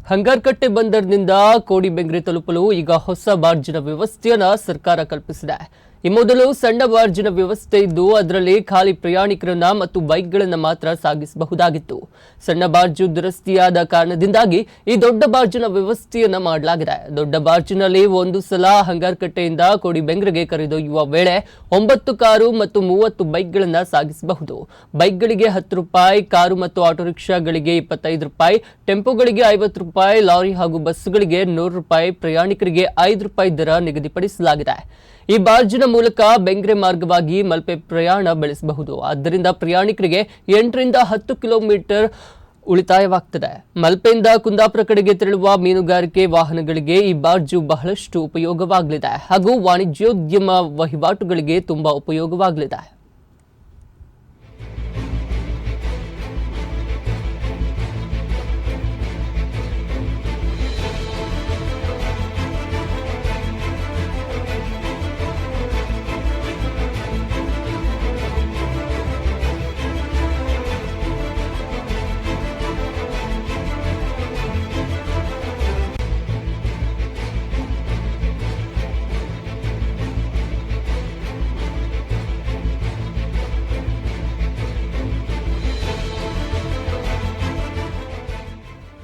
ಹಂಗಾರಕಟ್ಟೆ ಬಂದರಿನಿಂದ ಕೋಡಿಬೆಂಗ್ರೆ ತಲುಪಲು ಈಗ ಹೊಸ ಬಾರ್ಜಿನ ವ್ಯವಸ್ಥೆಯನ್ನು ಸರ್ಕಾರ ಕಲ್ಪಿಸಿದೆ. ಈ ಮೊದಲು ಸಣ್ಣ ಬಾರ್ಜಿನ ವ್ಯವಸ್ಥೆ ಇದ್ದು ಅದರಲ್ಲಿ ಖಾಲಿ ಪ್ರಯಾಣಿಕರನ್ನ ಮತ್ತು ಬೈಕ್ಗಳನ್ನು ಮಾತ್ರ ಸಾಗಿಸಬಹುದಾಗಿತ್ತು. ಸಣ್ಣ ಬಾರ್ಜು ದುರಸ್ತಿಯಾದ ಕಾರಣದಿಂದಾಗಿ ಈ ದೊಡ್ಡ ಬಾರ್ಜಿನ ವ್ಯವಸ್ಥೆಯನ್ನ ಮಾಡಲಾಗಿದೆ. ದೊಡ್ಡ ಬಾರ್ಜಿನಲ್ಲಿ ಒಂದು ಸಲ ಹಂಗಾರಕಟ್ಟೆಯಿಂದ ಕೋಡಿಬೆಂಗ್ರೆಗೆ ಕರೆದೊಯ್ಯುವ ವೇಳೆ 9 ಕಾರು ಮತ್ತು 30 ಬೈಕ್ಗಳನ್ನು ಸಾಗಿಸಬಹುದು. ಬೈಕ್ಗಳಿಗೆ 10 ರೂಪಾಯಿ, ಕಾರು ಮತ್ತು ಆಟೋ ರಿಕ್ಷಾಗಳಿಗೆ 25 ರೂಪಾಯಿ, ಟೆಂಪೋಗಳಿಗೆ 50 ರೂಪಾಯಿ, ಲಾರಿ ಹಾಗೂ ಬಸ್ಗಳಿಗೆ 100 ರೂಪಾಯಿ, ಪ್ರಯಾಣಿಕರಿಗೆ 5 ರೂಪಾಯಿ ದರ ನಿಗದಿಪಡಿಸಲಾಗಿದೆ. ಈ ಬಾರ್ಜಿನ ಮೂಲಕ ಬೆಂಗ್ರೆ ಮಾರ್ಗವಾಗಿ ಮಲ್ಪೆ ಪ್ರಯಾಣ ಬೆಳೆಸಬಹುದು. ಆದ್ದರಿಂದ ಪ್ರಯಾಣಿಕರಿಗೆ 8 ರಿಂದ 10 ಕಿಲೋಮೀಟರ್ ಉಳಿತಾಯವಾಗುತ್ತದೆ. ಮಲ್ಪೆಯಿಂದ ಕುಂದಾಪುರ ಕಡೆಗೆ ತೆರಳುವ ಮೀನುಗಾರಿಕೆ ವಾಹನಗಳಿಗೆ ಈ ಬಾರ್ಜು ಬಹಳಷ್ಟು ಉಪಯೋಗವಾಗಲಿದೆ ಹಾಗೂ ವಾಣಿಜ್ಯೋದ್ಯಮ ವಹಿವಾಟುಗಳಿಗೆ ತುಂಬಾ ಉಪಯೋಗವಾಗಲಿದೆ.